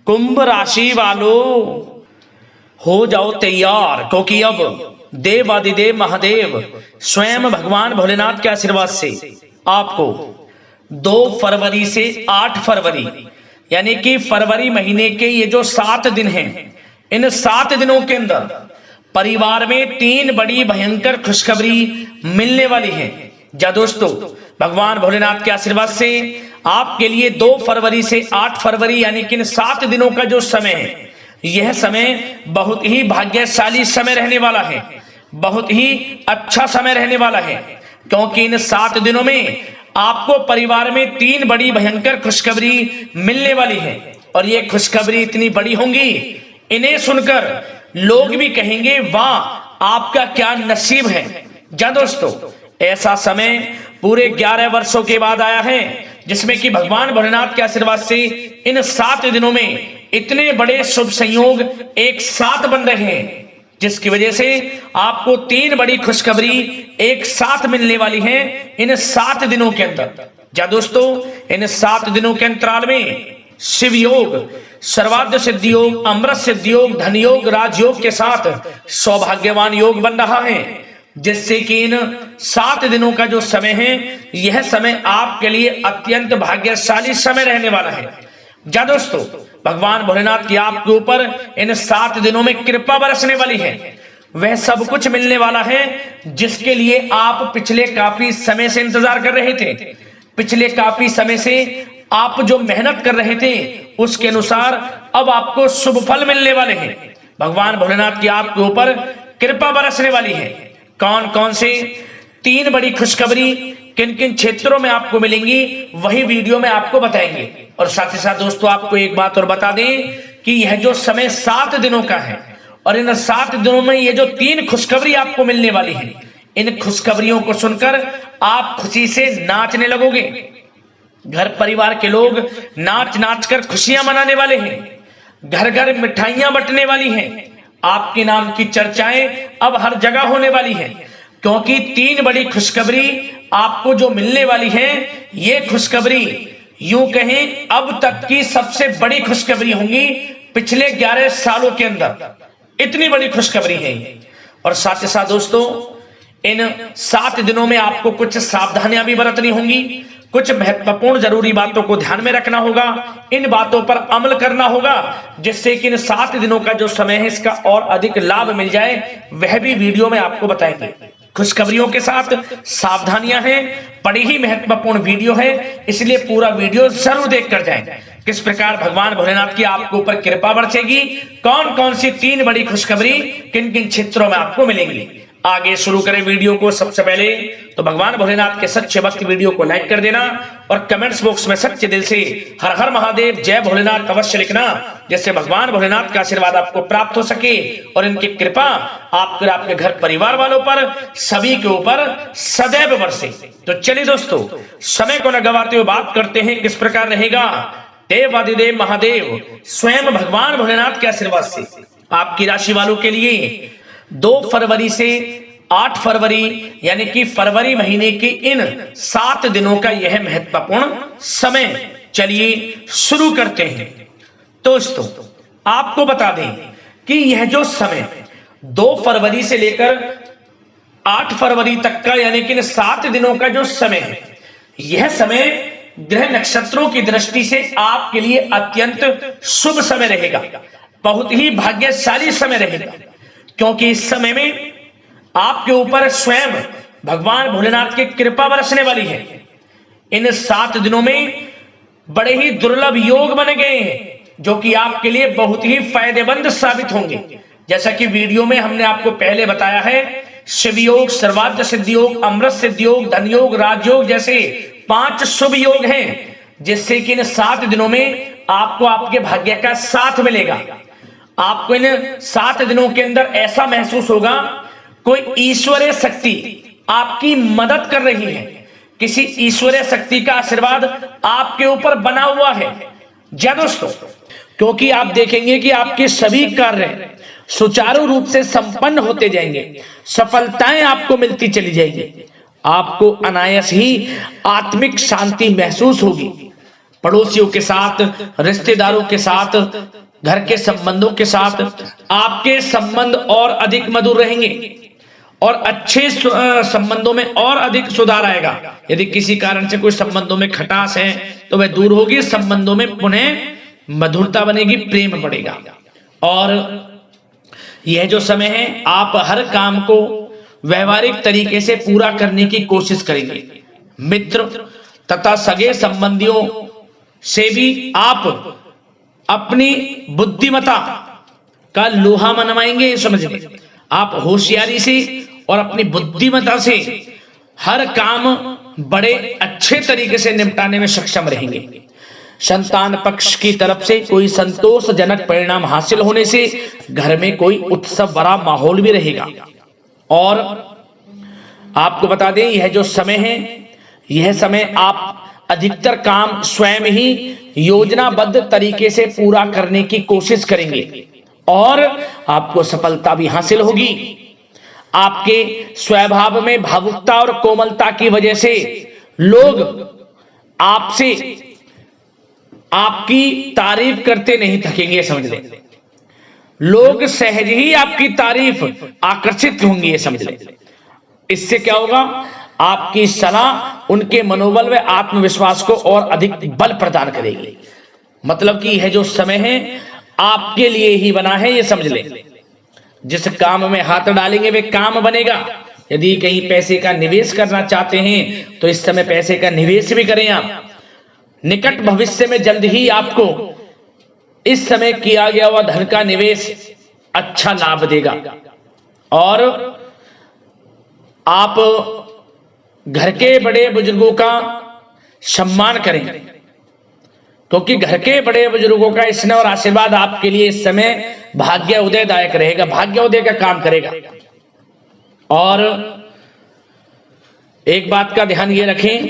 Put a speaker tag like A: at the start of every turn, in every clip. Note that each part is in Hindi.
A: कुंभ राशि वालों हो जाओ तैयार, क्योंकि अब देवादिदेव महादेव स्वयं भगवान भोलेनाथ के आशीर्वाद से आपको 2 फरवरी से 8 फरवरी यानी कि फरवरी महीने के ये जो 7 दिन हैं, इन 7 दिनों के अंदर परिवार में 3 बड़ी भयंकर खुशखबरी मिलने वाली है। जा दोस्तों, भगवान भोलेनाथ के आशीर्वाद से आपके लिए 2 फरवरी से 8 फरवरी यानी कि इन 7 दिनों का जो समय है, यह समय बहुत ही भाग्यशाली समय रहने वाला है, बहुत ही अच्छा समय रहने वाला है, क्योंकि इन 7 दिनों में आपको परिवार में 3 बड़ी भयंकर खुशखबरी मिलने वाली है। और ये खुशखबरी इतनी बड़ी होंगी, इन्हें सुनकर लोग भी कहेंगे वाह, आपका क्या नसीब है। जा दोस्तों, ऐसा समय पूरे 11 वर्षों के बाद आया है, जिसमें कि भगवान भोलेनाथ के आशीर्वाद से इन 7 दिनों में इतने बड़े शुभ संयोग एक साथ बन रहे हैं, जिसकी वजह से आपको 3 बड़ी खुशखबरी एक साथ मिलने वाली है इन 7 दिनों के अंदर। जा दोस्तों, इन 7 दिनों के अंतराल में शिव योग, सर्वार्थ सिद्धि योग, अमृत सिद्धि योग, धन योग, राजयोग के साथ सौभाग्यवान योग बन रहा है, जिससे कि इन 7 दिनों का जो समय है, यह समय आपके लिए अत्यंत भाग्यशाली समय रहने वाला है। जा दोस्तों, भगवान भोलेनाथ की आपके ऊपर इन 7 दिनों में कृपा बरसने वाली है। वह सब कुछ मिलने वाला है जिसके लिए आप पिछले काफी समय से इंतजार कर रहे थे। पिछले काफी समय से आप जो मेहनत कर रहे थे, उसके अनुसार अब आपको शुभ फल मिलने वाले हैं। भगवान भोलेनाथ की आपके ऊपर कृपा बरसने वाली है। कौन कौन से 3 बड़ी खुशखबरी किन किन क्षेत्रों में आपको मिलेंगी, वही वीडियो में आपको बताएंगे। और साथ ही साथ दोस्तों, आपको एक बात और बता दें कि यह जो समय 7 दिनों का है, और इन 7 दिनों में ये जो 3 खुशखबरी आपको मिलने वाली है, इन खुशखबरियों को सुनकर आप खुशी से नाचने लगोगे। घर परिवार के लोग नाच नाच कर खुशियां मनाने वाले हैं। घर घर मिठाइयां बंटने वाली हैं। आपके नाम की चर्चाएं अब हर जगह होने वाली हैं, क्योंकि 3 बड़ी खुशखबरी आपको जो मिलने वाली है, ये खुशखबरी यूं कहें अब तक की सबसे बड़ी खुशखबरी होंगी पिछले 11 सालों के अंदर। इतनी बड़ी खुशखबरी है। और साथ ही साथ दोस्तों, इन 7 दिनों में आपको कुछ सावधानियां भी बरतनी होंगी, कुछ महत्वपूर्ण जरूरी बातों को ध्यान में रखना होगा, इन बातों पर अमल करना होगा, जिससे कि इन 7 दिनों का जो समय है, इसका और अधिक लाभ मिल जाए, वह भी वीडियो में आपको बताएंगे। खुशखबरियों के साथ सावधानियां हैं, बड़ी ही महत्वपूर्ण वीडियो है, इसलिए पूरा वीडियो जरूर देख कर जाएं। किस प्रकार भगवान भोलेनाथ की आपके ऊपर कृपा बरसेगी, कौन कौन सी 3 बड़ी खुशखबरी किन किन क्षेत्रों में आपको मिलेंगी। आगे शुरू करें वीडियो को। सबसे पहले तो भगवान भोलेनाथ के सच्चे भक्त वीडियो को लाइक कर देना, और कमेंट्स बॉक्स में सच्चे दिल से हर हर महादेव, जय भोलेनाथ अवश्य लिखना, जिससे भगवान भोलेनाथ का आशीर्वाद आपको प्राप्त हो सके और इनकी कृपा आपके घर परिवार वालों पर, सभी के ऊपर सदैव बरसे। तो चलिए दोस्तों, समय को न गवाते हुए बात करते हैं किस प्रकार रहेगा देवादिदेव महादेव स्वयं भगवान भोलेनाथ के आशीर्वाद से आपकी राशि वालों के लिए 2 फरवरी से 8 फरवरी यानी कि फरवरी महीने के इन 7 दिनों का यह महत्वपूर्ण समय। चलिए शुरू करते हैं। दोस्तों, आपको बता दें कि यह जो समय 2 फरवरी से लेकर 8 फरवरी तक का यानी कि इन 7 दिनों का जो समय है, यह समय ग्रह नक्षत्रों की दृष्टि से आपके लिए अत्यंत शुभ समय रहेगा, बहुत ही भाग्यशाली समय रहेगा, क्योंकि इस समय में आपके ऊपर स्वयं भगवान भोलेनाथ की कृपा बरसने वाली है। इन 7 दिनों में बड़े ही दुर्लभ योग बन गए हैं, जो कि आपके लिए बहुत ही फायदेमंद साबित होंगे। जैसा कि वीडियो में हमने आपको पहले बताया है, शिव योग, सर्वार्थ सिद्धि योग, अमृत सिद्धि योग, धन योग, राजयोग जैसे 5 शुभ योग हैं, जिससे कि इन 7 दिनों में आपको आपके भाग्य का साथ मिलेगा। आपको इन 7 दिनों के अंदर ऐसा महसूस होगा कोई ईश्वरीय शक्ति आपकी मदद कर रही है, किसी ईश्वरीय शक्ति का आशीर्वाद आपके ऊपर बना हुआ है। जी दोस्तों, क्योंकि आप देखेंगे कि आपके सभी कार्य सुचारू रूप से संपन्न होते जाएंगे, सफलताएं आपको मिलती चली जाएगी, आपको अनायास ही आत्मिक शांति महसूस होगी। पड़ोसियों के साथ, रिश्तेदारों के साथ, घर के संबंधों के साथ आपके संबंध और अधिक मधुर रहेंगे और अच्छे संबंधों में और अधिक सुधार आएगा। यदि किसी कारण से कोई संबंधों में खटास है तो वह दूर होगी, संबंधों में पुनः मधुरता बनेगी, प्रेम बढ़ेगा। और यह जो समय है आप हर काम को व्यवहारिक तरीके से पूरा करने की कोशिश करेंगे। मित्र तथा सगे संबंधियों से भी आप अपनी बुद्धिमत्ता का लोहा मनवाएंगे। समझ लें, आप होशियारी से और अपनी बुद्धिमत्ता से हर काम बड़े अच्छे तरीके से निपटाने में सक्षम रहेंगे। संतान पक्ष की तरफ से कोई संतोषजनक परिणाम हासिल होने से घर में कोई उत्सव भरा माहौल भी रहेगा। और आपको बता दें, यह जो समय है, यह समय आप अधिकतर काम स्वयं ही योजनाबद्ध तरीके से पूरा करने की कोशिश करेंगे और आपको सफलता भी हासिल होगी। आपके स्वभाव में भावुकता और कोमलता की वजह से लोग आपसे आपकी तारीफ करते नहीं थकेंगे। समझ लें, लोग सहज ही आपकी तारीफ आकर्षित होंगे, ये समझ लें। इससे क्या होगा, आपकी सलाह उनके मनोबल व आत्मविश्वास को और अधिक बल प्रदान करेगी। मतलब कि यह जो समय है आपके लिए ही बना है, ये समझ लें। जिस काम में हाथ डालेंगे वे काम बनेगा। यदि कहीं पैसे का निवेश करना चाहते हैं तो इस समय पैसे का निवेश भी करें आप। निकट भविष्य में जल्द ही आपको इस समय किया गया हुआ धन का निवेश अच्छा लाभ देगा। और आप घर के बड़े बुजुर्गों का सम्मान करें, क्योंकि घर के बड़े बुजुर्गों का स्नेह और आशीर्वाद आपके लिए इस समय भाग्य उदयदायक रहेगा, भाग्य उदय का काम करेगा। और एक बात का ध्यान ये रखें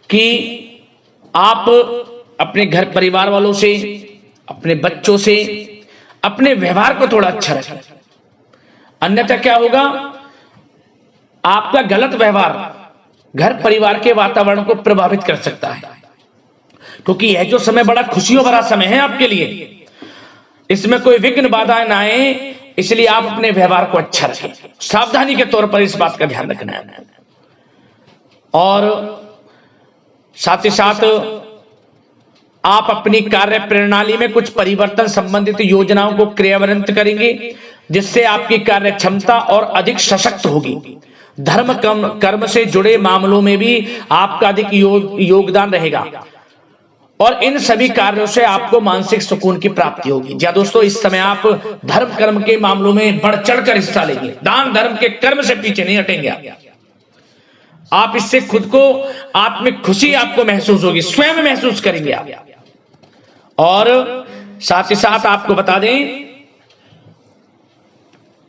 A: कि आप अपने घर परिवार वालों से, अपने बच्चों से अपने व्यवहार को थोड़ा अच्छा रखें। अन्यथा क्या होगा, आपका गलत व्यवहार घर परिवार के वातावरण को प्रभावित कर सकता है। क्योंकि यह जो समय बड़ा खुशियों भरा समय है आपके लिए, इसमें कोई विघ्न बाधा ना आए, इसलिए आप अपने व्यवहार को अच्छा रखें। सावधानी के तौर पर इस बात का ध्यान रखना है। और साथ ही साथ आप अपनी कार्य प्रणाली में कुछ परिवर्तन संबंधित योजनाओं को क्रियान्वित करेंगे, जिससे आपकी कार्य क्षमता और अधिक सशक्त होगी। धर्म कर्म से जुड़े मामलों में भी आपका अधिक योगदान रहेगा और इन सभी कार्यों से आपको मानसिक सुकून की प्राप्ति होगी। जी दोस्तों, इस समय आप धर्म कर्म के मामलों में बढ़ चढ़कर हिस्सा लेंगे। दान धर्म के कर्म से पीछे नहीं हटेंगे आप। इससे खुद को आत्मिक खुशी आपको महसूस होगी, स्वयं महसूस करेंगे आप। और साथ ही साथ आपको बता दें,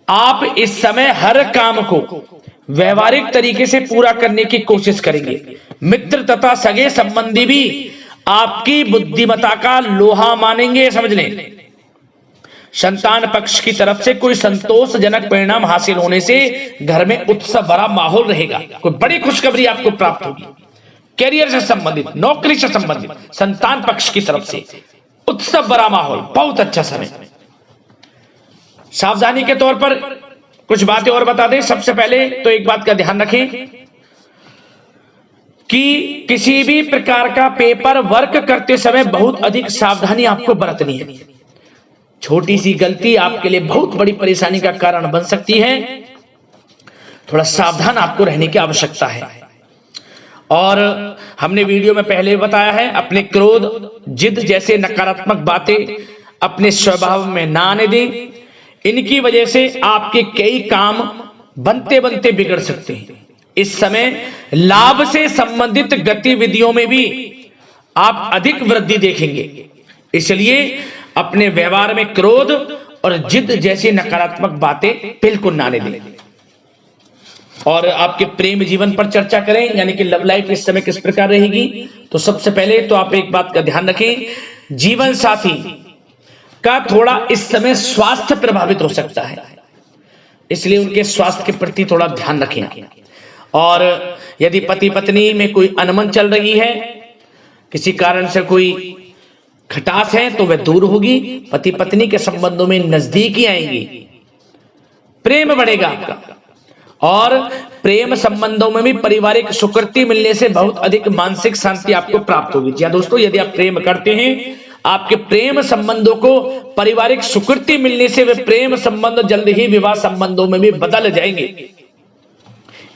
A: आप इस समय हर काम को व्यवहारिक तरीके से पूरा करने की कोशिश करेंगे। मित्र तथा सगे संबंधी भी आपकी बुद्धिमत्ता का लोहा मानेंगे। समझ लें, संतान पक्ष की तरफ से कोई संतोषजनक परिणाम हासिल होने से घर में उत्सव भरा माहौल रहेगा। कोई बड़ी खुशखबरी आपको प्राप्त होगी। कैरियर से संबंधित, नौकरी से संबंधित, संतान पक्ष की तरफ से उत्सव भरा माहौल, बहुत अच्छा समय। सावधानी के तौर पर कुछ बातें और बता दें। सबसे पहले तो एक बात का ध्यान रखें कि किसी भी प्रकार का पेपर वर्क करते समय बहुत अधिक सावधानी आपको बरतनी है। छोटी सी गलती आपके लिए बहुत बड़ी परेशानी का कारण बन सकती है। थोड़ा सावधान आपको रहने की आवश्यकता है। और हमने वीडियो में पहले बताया है, अपने क्रोध, जिद जैसे नकारात्मक बातें अपने स्वभाव में ना आने दें। इनकी वजह से आपके कई काम बनते बनते बिगड़ सकते हैं। इस समय लाभ से संबंधित गतिविधियों में भी आप अधिक वृद्धि देखेंगे। इसलिए अपने व्यवहार में क्रोध और जिद जैसी नकारात्मक बातें बिल्कुल ना आने दें। और आपके प्रेम जीवन पर चर्चा करें, यानी कि लव लाइफ इस समय किस प्रकार रहेगी। तो सबसे पहले तो आप एक बात का ध्यान रखें, जीवन साथी का थोड़ा इस समय स्वास्थ्य प्रभावित हो सकता है, इसलिए उनके स्वास्थ्य के प्रति थोड़ा ध्यान रखें। और यदि पति पत्नी में कोई अनबन चल रही है किसी कारण से कोई खटास है तो वह दूर होगी। पति पत्नी के संबंधों में नजदीकी आएंगी, प्रेम बढ़ेगा आपका। और प्रेम संबंधों में भी पारिवारिक सुकृति मिलने से बहुत अधिक मानसिक शांति आपको प्राप्त होगी। जी दोस्तों, यदि आप प्रेम करते हैं, आपके प्रेम संबंधों को पारिवारिक सुकृति मिलने से वे प्रेम संबंध जल्द ही विवाह संबंधों में भी बदल जाएंगे।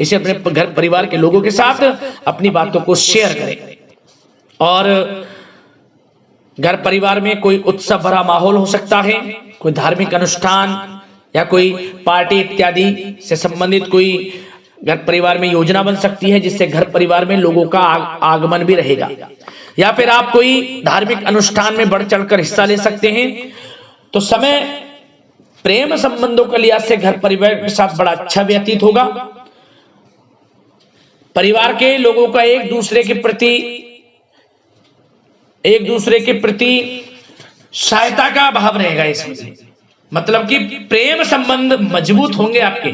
A: इसे अपने घर परिवार के लोगों के साथ अपनी बातों को शेयर करें। और घर परिवार में कोई उत्सव भरा माहौल हो सकता है, कोई धार्मिक अनुष्ठान या कोई पार्टी इत्यादि से संबंधित कोई घर परिवार में योजना बन सकती है, जिससे घर परिवार में लोगों का आगमन भी रहेगा। या फिर आप कोई धार्मिक अनुष्ठान में बढ़ चढ़कर हिस्सा ले सकते हैं। तो समय प्रेम संबंधों के लिहाज से घर परिवार के साथ बड़ा अच्छा व्यतीत होगा। परिवार के लोगों का एक दूसरे के प्रति सहायता का भाव रहेगा इसमें। मतलब कि प्रेम संबंध मजबूत होंगे, आपके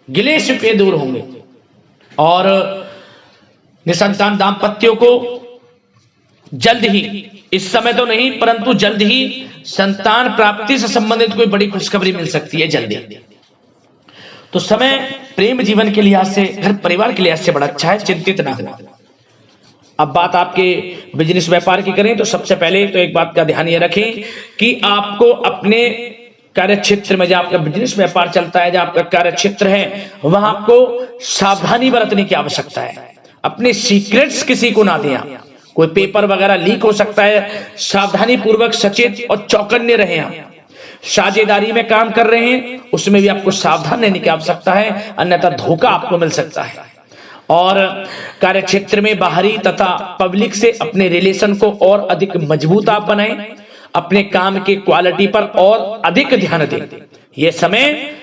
A: गिले शिकवे दूर होंगे। और निसंतान दाम्पत्यों को जल्द ही, इस समय तो नहीं परंतु जल्द ही संतान प्राप्ति से संबंधित कोई बड़ी खुशखबरी मिल सकती है जल्दी। तो समय प्रेम जीवन के लिहाज से, घर परिवार के लिहाज से बड़ा अच्छा है, चिंतित ना हो। अब बात आपके बिजनेस व्यापार की करें तो सबसे पहले तो एक बात का ध्यान ये रखें कि आपको अपने कार्य क्षेत्र में, जहां आपका बिजनेस व्यापार चलता है, जहां आपका कार्य क्षेत्र है, वहां आपको सावधानी बरतने की आवश्यकता है। अपने सीक्रेट्स किसी को ना दें आप। कोई पेपर वगैरह लीक हो सकता है, सावधानी पूर्वक सचेत और चौकन्ने रहें आप। साझेदारी में काम कर रहे हैं, उसमें भी आपको सावधान रहने की आवश्यकता है, अन्यथा धोखा आपको मिल सकता है। और कार्य क्षेत्र में बाहरी तथा पब्लिक से अपने रिलेशन को और अधिक मजबूत आप बनाएं। अपने काम की क्वालिटी पर और अधिक ध्यान दें। यह समय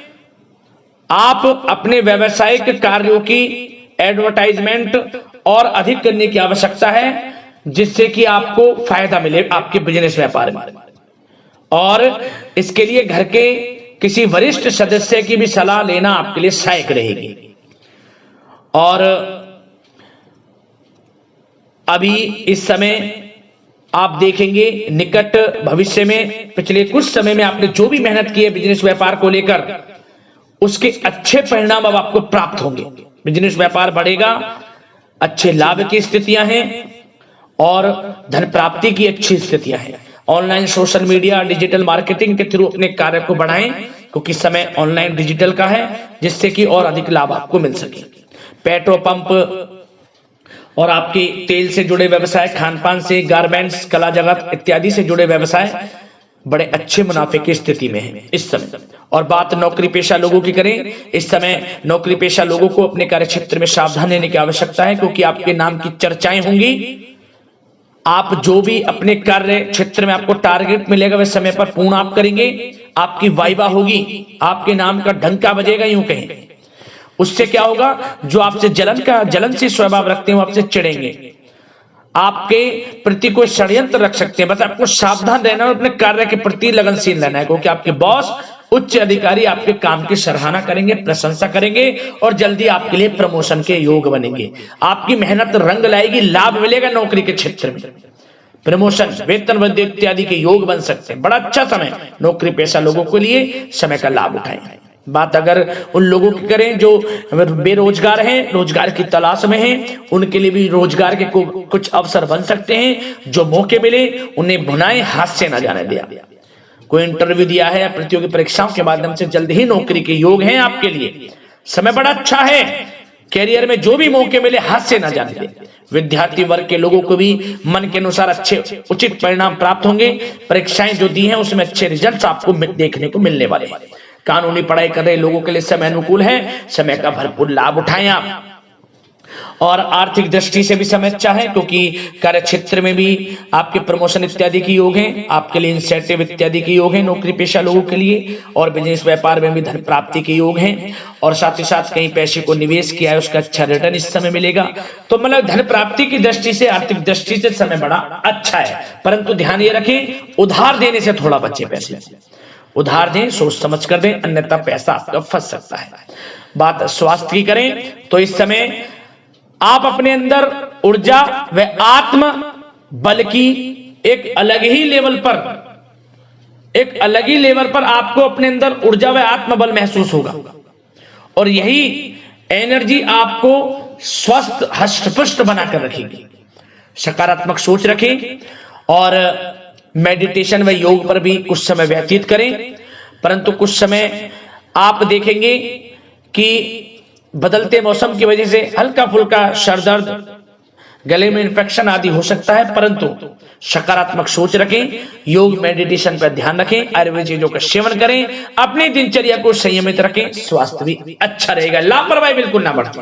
A: आप अपने व्यावसायिक कार्यों की एडवर्टाइजमेंट और अधिक करने की आवश्यकता है, जिससे कि आपको फायदा मिले आपके बिजनेस व्यापार में। और इसके लिए घर के किसी वरिष्ठ सदस्य की भी सलाह लेना आपके लिए सहायक रहेगी। और अभी इस समय आप देखेंगे निकट भविष्य में, पिछले कुछ समय में आपने जो भी मेहनत की है बिजनेस व्यापार को लेकर, उसके अच्छे परिणाम अब आपको प्राप्त होंगे। बिजनेस व्यापार बढ़ेगा, अच्छे लाभ की स्थितियां हैं और धन प्राप्ति की अच्छी स्थितियां हैं। Online social media digital marketing के थ्रू अपने कार्य को बढ़ाएं, क्योंकि समय ऑनलाइन डिजिटल का है, जिससे कि और अधिक लाभ आपको मिल सके। पेट्रोल पंप और आपके तेल से जुड़े व्यवसाय, खान पान से, गारमेंट्स, कला जगत इत्यादि से जुड़े व्यवसाय बड़े अच्छे मुनाफे की स्थिति में है इस समय। और बात नौकरी पेशा लोगों की करें, इस समय नौकरी पेशा लोगों को अपने कार्य क्षेत्र में सावधान रहने की आवश्यकता है, क्योंकि आपके नाम की चर्चाएं होंगी। आप जो भी अपने कार्य क्षेत्र में आपको टारगेट मिलेगा वह समय पर पूर्ण आप करेंगे। आपकी वाइवा होगी, आपके नाम का डंका बजेगा, यूं कहें। उससे क्या होगा, जो आपसे जलनशील स्वभाव रखते हैं वो आपसे चिढ़ेंगे, आपके प्रति कोई षड्यंत्र रख सकते हैं। बस आपको सावधान रहना और अपने कार्य के प्रति लगनशील रहना है, क्योंकि आपके बॉस, उच्च अधिकारी आपके काम की सराहना करेंगे, प्रशंसा करेंगे और जल्दी आपके लिए प्रमोशन के योग बनेंगे। आपकी मेहनत रंग लाएगी, लाभ मिलेगा नौकरी के क्षेत्र में, प्रमोशन, वेतन वृद्धि इत्यादि के योग बन सकते हैं। बड़ा अच्छा समय नौकरी पेशा लोगों के लिए, समय का लाभ उठाएं। बात अगर उन लोगों की करें जो बेरोजगार हैं, रोजगार की तलाश में हैं, उनके लिए भी रोजगार के कुछ अवसर बन सकते हैं। जो मौके मिले उन्हें भुनाएं, हाथ से न जाने दिया। कोई इंटरव्यू दिया है या प्रतियोगी परीक्षाओं के माध्यम से जल्द ही नौकरी के योग हैं आपके लिए। समय बड़ा अच्छा है, कैरियर में जो भी मौके मिले हाथ से न जाने दें। विद्यार्थी वर्ग के लोगों को भी मन के अनुसार अच्छे उचित परिणाम प्राप्त होंगे। परीक्षाएं जो दी हैं उसमें अच्छे रिजल्ट आपको देखने को मिलने वाले हैं। कानूनी पढ़ाई कर रहे लोगों के लिए समय अनुकूल है, समय का भरपूर लाभ उठाएं आप। और आर्थिक दृष्टि से भी समय अच्छा है, क्योंकि कार्य क्षेत्र में भी आपके प्रमोशन इत्यादि के योग हैं, आपके लिए इंसेंटिव इत्यादि के योग हैं नौकरी पेशा लोगों के लिए। और बिजनेस व्यापार में भी धन प्राप्ति के योग हैं, और साथ ही साथ कहीं पैसे को निवेश किया है उसका अच्छा रिटर्न इस समय मिलेगा। तो मतलब धन प्राप्ति की दृष्टि से, आर्थिक दृष्टि से समय बड़ा अच्छा है। परंतु ध्यान ये रखें, उधार देने से थोड़ा बचे। पैसे उधार दें, सोच समझ कर दें, अन्यथा पैसा आपका फंस सकता है। बात स्वास्थ्य की करें तो इस समय आप अपने अंदर ऊर्जा व आत्म बल्कि एक अलग ही लेवल पर आपको अपने अंदर ऊर्जा व आत्मबल महसूस होगा। और यही एनर्जी आपको स्वस्थ हष्ट-पुष्ट बनाकर रखेगी। सकारात्मक सोच रखें और मेडिटेशन व योग पर भी कुछ समय व्यतीत करें। परंतु कुछ समय आप देखेंगे कि बदलते मौसम की वजह से हल्का फुल्का सर दर्द, गले में इन्फेक्शन आदि हो सकता है, परंतु सकारात्मक सोच रखें, योग मेडिटेशन पर ध्यान रखें, आयुर्वेद चीजों का सेवन करें, अपनी दिनचर्या को संयमित रखें, स्वास्थ्य भी अच्छा रहेगा। लापरवाही बिल्कुल ना बरतें।